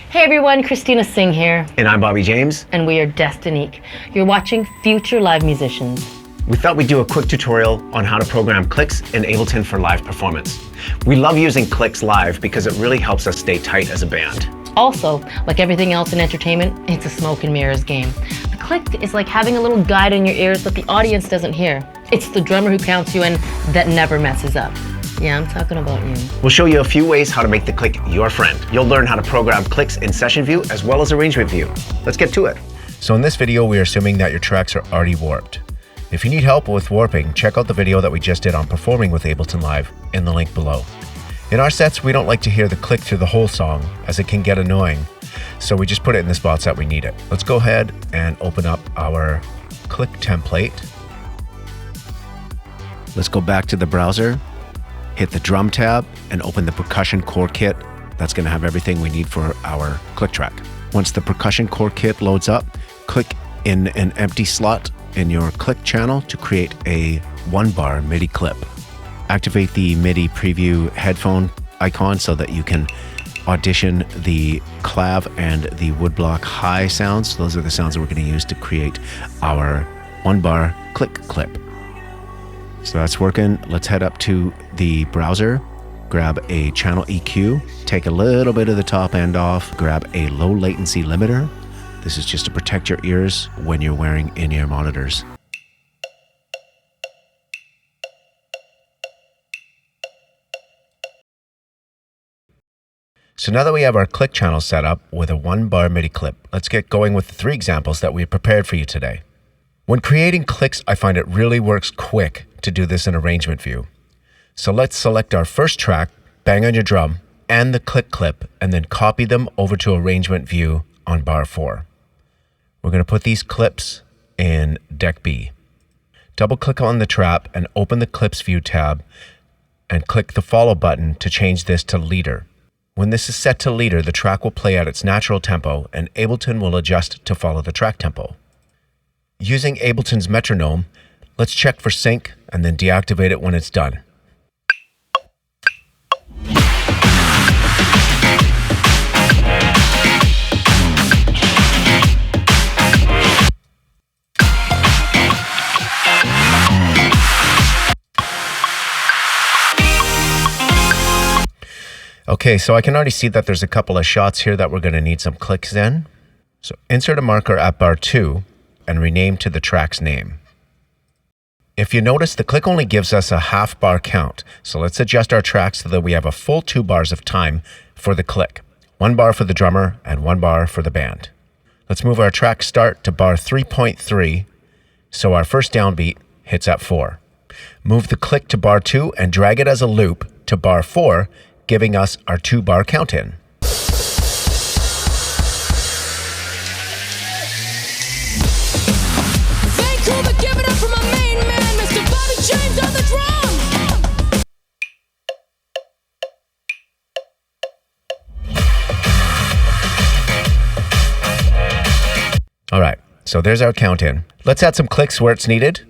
Hey everyone, Christina Singh here. And I'm Bobby James. And we are DESTINEAK. You're watching Future Live Musicians. We thought we'd do a quick tutorial on how to program clicks in Ableton for live performance. We love using clicks live because it really helps us stay tight as a band. Also, like everything else in entertainment, it's a smoke and mirrors game. The click is like having a little guide in your ears that the audience doesn't hear. It's the drummer who counts you in that never messes up. Yeah, I'm talking about you. We'll show you a few ways how to make the click your friend. You'll learn how to program clicks in session view as well as arrangement view. Let's get to it. So in this video, we are assuming that your tracks are already warped. If you need help with warping, check out the video that we just did on performing with Ableton Live in the link below. In our sets, we don't like to hear the click through the whole song as it can get annoying. So we just put it in the spots that we need it. Let's go ahead and open up our click template. Let's go back to the browser, hit the drum tab and open the percussion core kit. That's going to have everything we need for our click track. Once the percussion core kit loads up, click in an empty slot in your click channel to create a 1-bar MIDI clip. Activate the MIDI preview headphone icon so that you can audition the clav and the woodblock high sounds. Those are the sounds that we're going to use to create our 1-bar click clip. So that's working. Let's head up to the browser, grab a channel EQ, take a little bit of the top end off, grab a low latency limiter. This is just to protect your ears when you're wearing in-ear monitors. So now that we have our click channel set up with a 1-bar MIDI clip, let's get going with the 3 examples that we prepared for you today. When creating clicks, I find it really works quick to do this in arrangement view. So let's select our first track, bang on your drum, and the click clip, and then copy them over to arrangement view on bar 4. We're going to put these clips in deck B. Double click on the trap and open the clips view tab and click the follow button to change this to leader. When this is set to leader, the track will play at its natural tempo and Ableton will adjust to follow the track tempo. Using Ableton's metronome, let's check for sync and then deactivate it when it's done. Okay, so I can already see that there's a couple of shots here that we're going to need some clicks in. So insert a marker at bar 2 and rename to the track's name. If you notice, the click only gives us a half-bar count. So let's adjust our track so that we have a full 2 bars of time for the click. 1 bar for the drummer and 1 bar for the band. Let's move our track start to bar 3.3 so our first downbeat hits at 4. Move the click to bar 2 and drag it as a loop to bar 4, giving us our 2-bar count in. Give it up for my main man, Mr. Bobby James on the drum. All right, so there's our count in. Let's add some clicks where it's needed.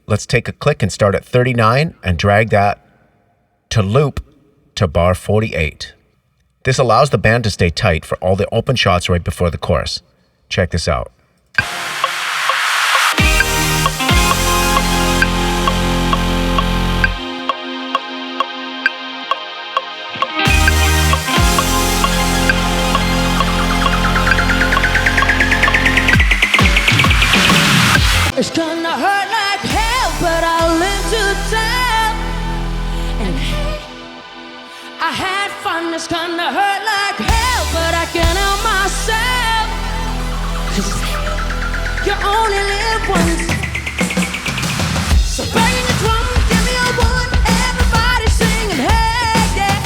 Let's take a click and start at 39 and drag that to loop to bar 48. This allows the band to stay tight for all the open shots right before the chorus. Check this out. It's gonna hurt like hell, but I'll live to tell. And hey, I had fun. It's gonna hurt like hell, but I can't help myself. 'Cause you only live once. So bang your drum, give me a one. Everybody singing, hey, yeah.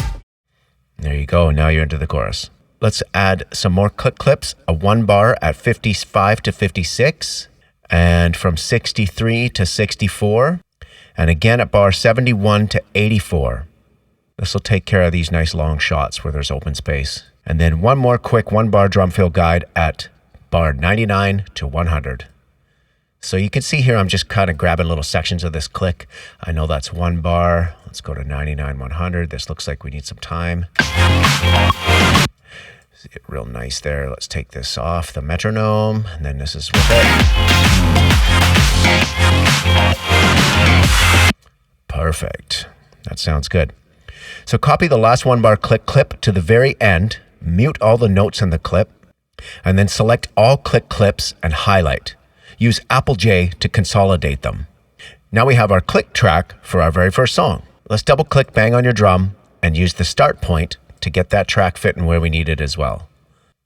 There you go. Now you're into the chorus. Let's add some more click clips. A 1 bar at 55 to 56. And from 63 to 64, and again at bar 71 to 84. This will take care of these nice long shots where there's open space. And then one more quick 1-bar drum fill guide at bar 99 to 100. So you can see here I'm just kind of grabbing little sections of this click. I know that's 1 bar. Let's go to 99, 100. This looks like we need some time. See it real nice there. Let's take this off the metronome, and then this is with it. Perfect. That sounds good. So copy the last 1-bar click to the very end, mute all the notes in the clip, and then select all click clips and highlight. Use Apple J to consolidate them. Now we have our click track for our very first song. Let's double click bang on your drum and use the start point to get that track fitting where we need it as well.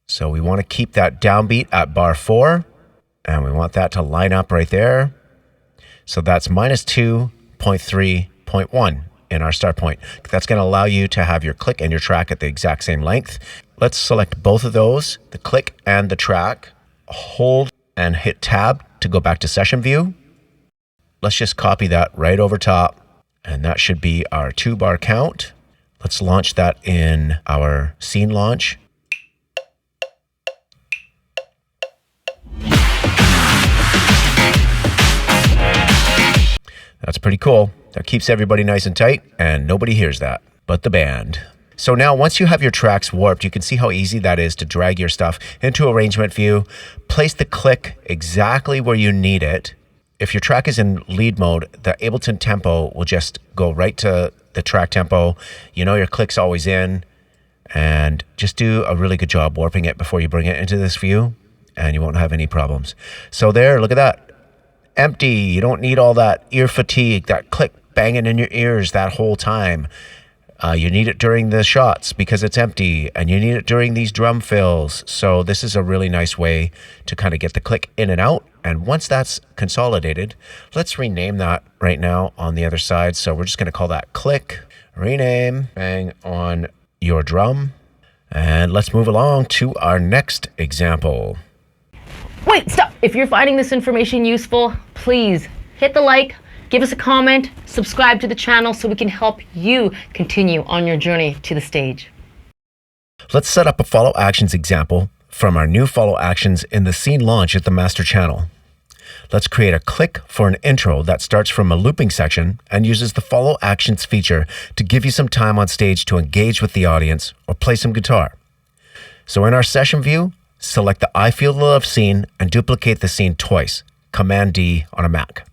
So we want to keep that downbeat at bar 4, and we want that to line up right there. So that's -2.3.1 in our start point. That's going to allow you to have your click and your track at the exact same length. Let's select both of those, the click and the track. Hold and hit tab to go back to session view. Let's just copy that right over top, and that should be our 2-bar count. Let's launch that in our scene launch. That's pretty cool. That keeps everybody nice and tight, and nobody hears that but the band. So now once you have your tracks warped, you can see how easy that is to drag your stuff into arrangement view, place the click exactly where you need it. If your track is in lead mode, the Ableton tempo will just go right to the track tempo. You know your click's always in, and just do a really good job warping it before you bring it into this view, and you won't have any problems. So there, look at that. Empty. You don't need all that ear fatigue, that click banging in your ears that whole time. You need it during the shots because it's empty, and you need it during these drum fills. So this is a really nice way to kind of get the click in and out. And once that's consolidated, let's rename that right now on the other side. So we're just going to call that click, rename, bang on your drum. And let's move along to our next example. Wait, stop. If you're finding this information useful, please hit the like, give us a comment, subscribe to the channel so we can help you continue on your journey to the stage. Let's set up a follow actions example from our new follow actions in the scene launch at the master channel. Let's create a click for an intro that starts from a looping section and uses the follow actions feature to give you some time on stage to engage with the audience or play some guitar. So in our session view, select the I Feel the Love scene and duplicate the scene twice, Command D on a Mac.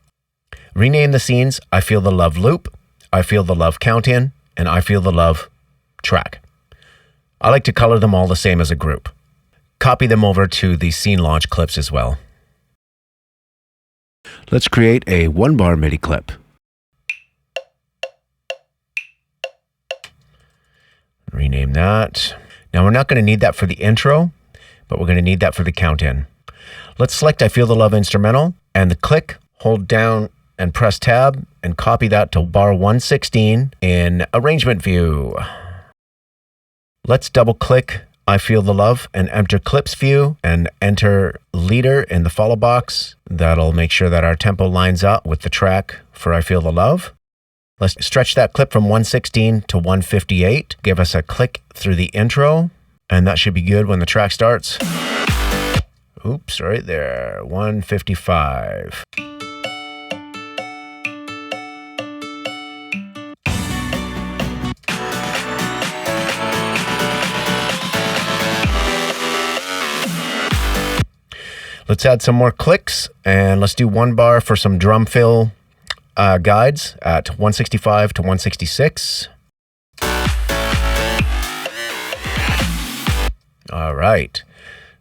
Rename the scenes I Feel the Love loop, I Feel the Love count in, and I Feel the Love track. I like to color them all the same as a group. Copy them over to the scene launch clips as well. Let's create a 1-bar MIDI clip. Rename that. Now we're not going to need that for the intro, but we're going to need that for the count in. Let's select I Feel the Love instrumental and the click, hold down and press tab and copy that to bar 116 in arrangement view. Let's double click I Feel the Love and enter clips view and enter leader in the follow box. That'll make sure that our tempo lines up with the track for I Feel the Love. Let's stretch that clip from 116 to 158. Give us a click through the intro, and that should be good when the track starts. Oops, right there, 155. Let's add some more clicks, and let's do 1 bar for some drum fill guides at 165 to 166. All right,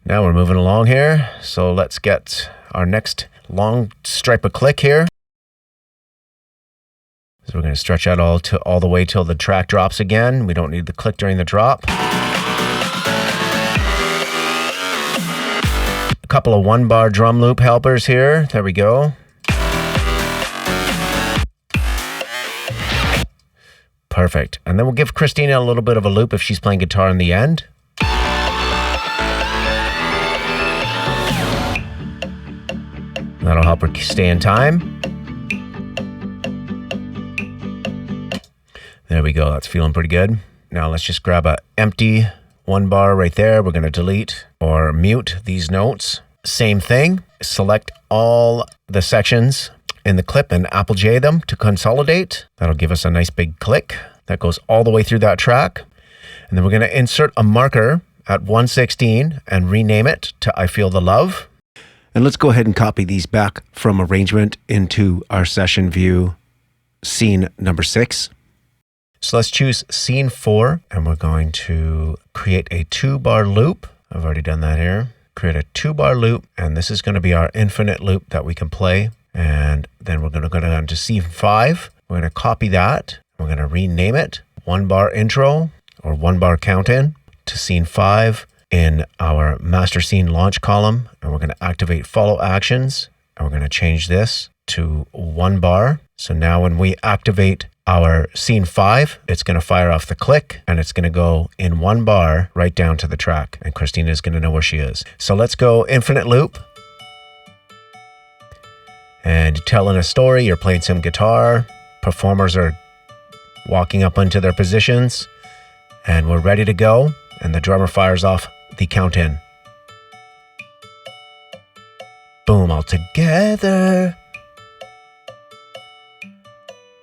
now we're moving along here. So let's get our next long stripe of click here. So we're going to stretch out all the way till the track drops again. We don't need the click during the drop. A couple of 1 bar drum loop helpers here. There we go. Perfect. And then we'll give Christina a little bit of a loop if she's playing guitar in the end. That'll help her stay in time. There we go. That's feeling pretty good. Now let's just grab an empty 1 bar right there. We're going to delete or mute these notes. Same thing. Select all the sections in the clip and Apple J them to consolidate. That'll give us a nice big click that goes all the way through that track. And then we're going to insert a marker at 116 and rename it to I Feel the Love. And let's go ahead and copy these back from arrangement into our session view, scene number 6. So let's choose scene 4, and we're going to create a 2-bar loop. I've already done that here. Create a 2-bar loop, and this is going to be our infinite loop that we can play. And then we're going to go down to scene 5. We're going to copy that. We're going to rename it 1-bar intro or 1-bar count in to scene 5 in our master scene launch column. And we're going to activate follow actions, and we're going to change this to 1 bar. So now when we activate our scene 5, it's going to fire off the click, and it's going to go in 1 bar right down to the track. And Christina is going to know where she is. So let's go infinite loop. And telling a story, you're playing some guitar. Performers are walking up into their positions, and we're ready to go. And the drummer fires off the count in. Boom, all together.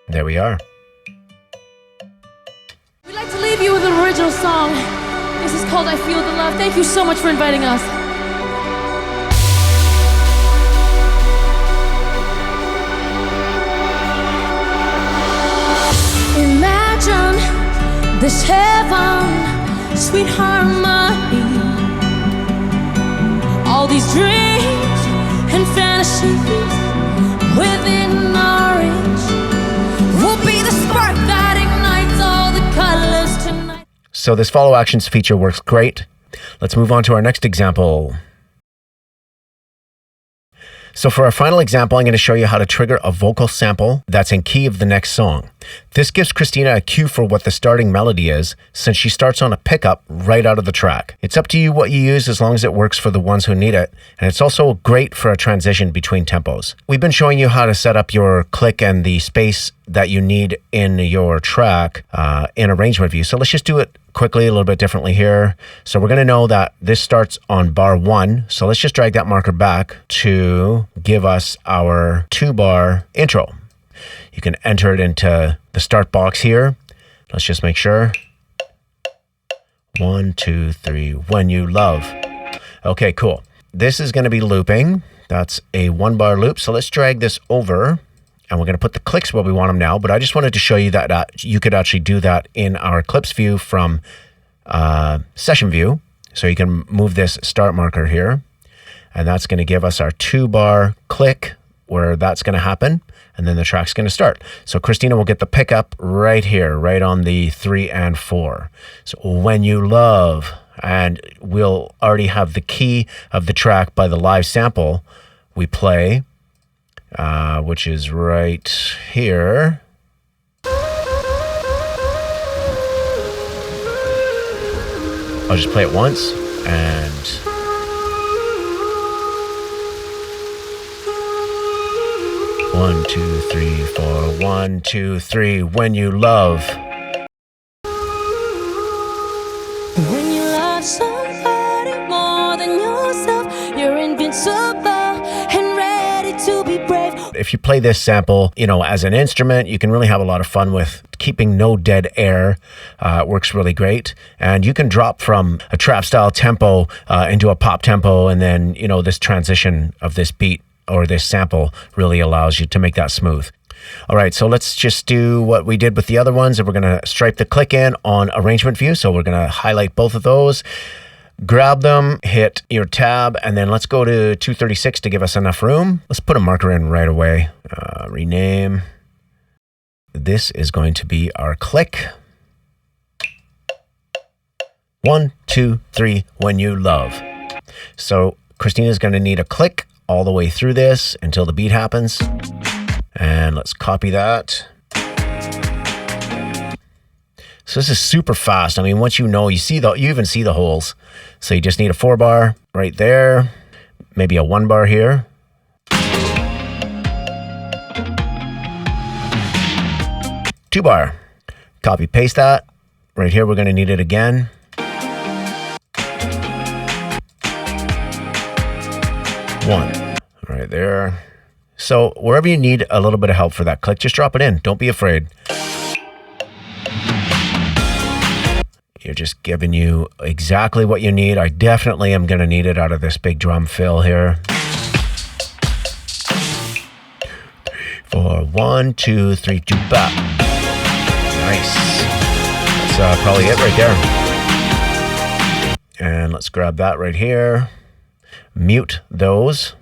There we are. We'd like to leave you with an original song. This is called I Feel the Love. Thank you so much for inviting us. Imagine this heaven, sweet harmony. All these dreams and fantasies within our reach will be the spark that ignites all the colors tonight. So this follow actions feature works great. Let's move on to our next example. So for our final example, I'm going to show you how to trigger a vocal sample that's in key of the next song. This gives Christina a cue for what the starting melody is, since she starts on a pickup right out of the track. It's up to you what you use as long as it works for the ones who need it, and it's also great for a transition between tempos. We've been showing you how to set up your click and the space that you need in your track in arrangement view. So let's just do it quickly, a little bit differently here. So we're going to know that this starts on bar 1. So let's just drag that marker back to give us our 2-bar intro. You can enter it into the start box here. Let's just make sure. 1, 2, 3, when you love. Okay, cool. This is going to be looping. That's a 1-bar loop. So let's drag this over. And we're going to put the clicks where we want them now, but I just wanted to show you that you could actually do that in our clips view from session view. So you can move this start marker here, and that's going to give us our 2-bar click where that's going to happen, and then the track's going to start. So Christina will get the pickup right here, right on the 3 and 4. So when you love, and we'll already have the key of the track by the live sample we play, which is right here. I'll just play it once, and one, 2, 3, 4, 1, 2, 3, when you love. When you love somebody more than yourself, you're invincible and ready to be brave. If you play this sample, as an instrument, you can really have a lot of fun with keeping no dead air. It works really great. And you can drop from a trap style tempo into a pop tempo. And then, this transition of this beat or this sample really allows you to make that smooth. All right, so let's just do what we did with the other ones. And we're going to stripe the click in on arrangement view. So we're going to highlight both of those. Grab them, hit your tab, and then let's go to 236 to give us enough room. Let's put a marker in right away. Rename. This is going to be our click. 1, 2, 3, when you love. So Christina's going to need a click all the way through this until the beat happens. And let's copy that. So this is super fast. I mean, once you even see the holes. So you just need a 4-bar right there, maybe a 1-bar here. Two-bar. Copy, paste that. Right here, we're going to need it again. One, right there. So wherever you need a little bit of help for that click, just drop it in. Don't be afraid. You're just giving you exactly what you need. I definitely am going to need it out of this big drum fill here. 4, 1, 2, 3, 2, back. Nice. That's probably it right there. And let's grab that right here. Mute those.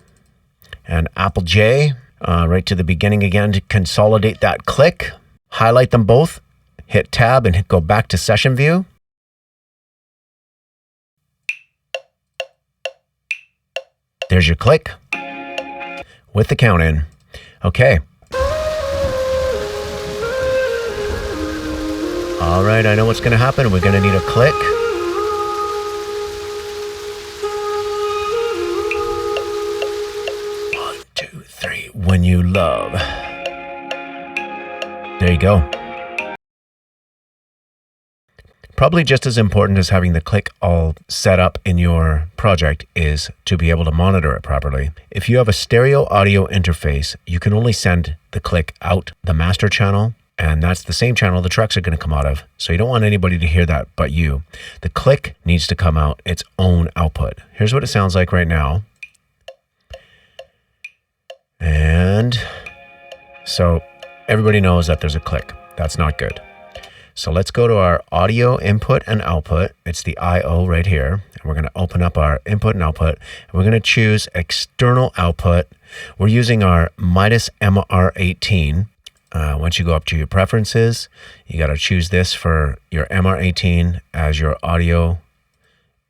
And Apple J right to the beginning again to consolidate that click. Highlight them both. Hit tab and go back to session view. There's your click with the count in. Okay. All right, I know what's going to happen. We're going to need a click. One, two, three. When you love. There you go. Probably just as important as having the click all set up in your project is to be able to monitor it properly. If you have a stereo audio interface, you can only send the click out the master channel, and that's the same channel the tracks are going to come out of. So you don't want anybody to hear that but you. The click needs to come out its own output. Here's what it sounds like right now. And so everybody knows that there's a click. That's not good. So let's go to our audio input and output. It's the I/O right here. And we're going to open up our input and output. And we're going to choose external output. We're using our Midas MR18. Once you go up to your preferences, you got to choose this for your MR18 as your audio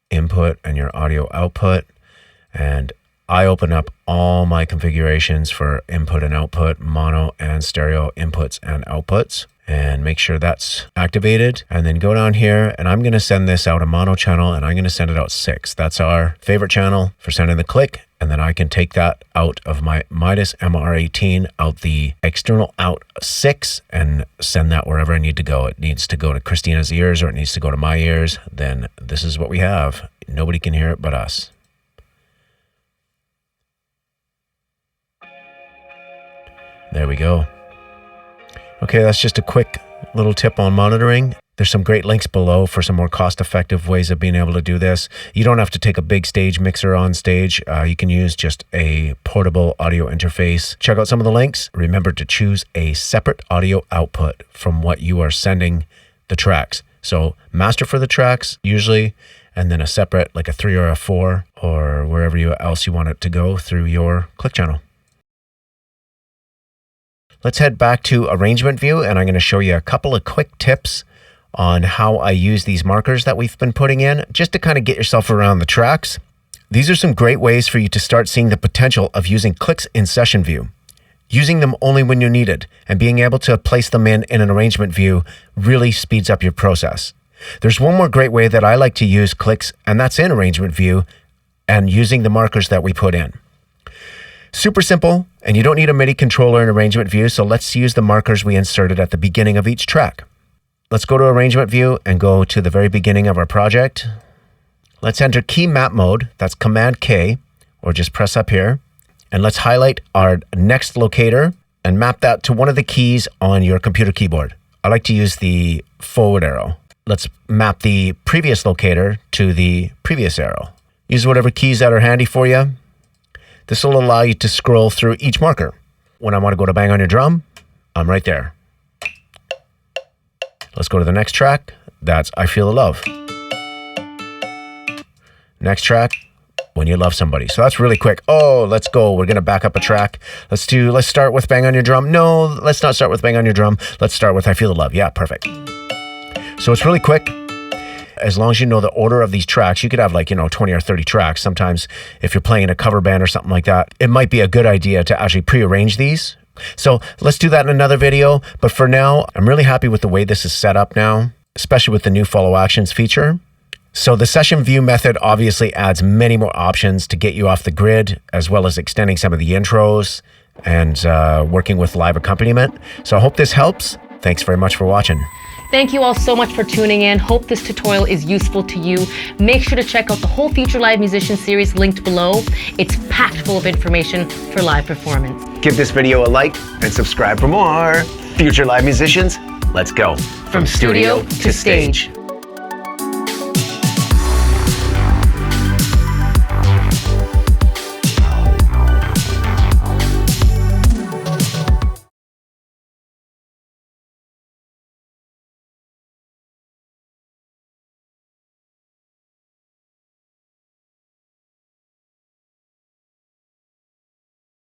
input and your audio output. And I open up all my configurations for input and output, mono and stereo inputs and outputs, and make sure that's activated. And then go down here, and I'm going to send this out a mono channel, and I'm going to send it out 6. That's our favorite channel for sending the click. And then I can take that out of my Midas MR18 out the external out 6 and send that wherever I need to go. It needs to go to Christina's ears, or it needs to go to my ears. Then this is what we have. Nobody can hear it but us. There we go. Okay, that's just a quick little tip on monitoring. There's some great links below for some more cost-effective ways of being able to do this. You don't have to take a big stage mixer on stage. You can use just a portable audio interface. Check out some of the links. Remember to choose a separate audio output from what you are sending the tracks. So master for the tracks usually, and then a separate, like a 3 or a 4, or wherever else you want it to go through your click channel. Let's head back to arrangement view, and I'm going to show you a couple of quick tips on how I use these markers that we've been putting in, just to kind of get yourself around the tracks. These are some great ways for you to start seeing the potential of using clicks in session view. Using them only when you need it, and being able to place them in an arrangement view really speeds up your process. There's one more great way that I like to use clicks, and that's in arrangement view and using the markers that we put in. Super simple, and you don't need a MIDI controller in arrangement view, so let's use the markers we inserted at the beginning of each track. Let's go to arrangement view and go to the very beginning of our project. Let's enter key map mode, that's Command K, or just press up here. And let's highlight our next locator and map that to one of the keys on your computer keyboard. I like to use the forward arrow. Let's map the previous locator to the previous arrow. Use whatever keys that are handy for you. This will allow you to scroll through each marker. When I want to go to bang on your drum, I'm right there. Let's go to the next track. That's I Feel the Love. Next track, When You Love Somebody. So that's really quick. Oh, let's go. We're going to back up a track. Let's start with Bang on Your Drum. No, let's not start with Bang on Your Drum. Let's start with I Feel the Love. Yeah, perfect. So it's really quick. As long as you know the order of these tracks, you could have 20 or 30 tracks. Sometimes if you're playing in a cover band or something like that, it might be a good idea to actually prearrange these. So let's do that in another video. But for now, I'm really happy with the way this is set up now, especially with the new follow actions feature. So the session view method obviously adds many more options to get you off the grid, as well as extending some of the intros and working with live accompaniment. So I hope this helps. Thanks very much for watching. Thank you all so much for tuning in. Hope this tutorial is useful to you. Make sure to check out the whole Future Live Musician series linked below. It's packed full of information for live performance. Give this video a like and subscribe for more. Future Live Musicians, let's go. From studio to stage.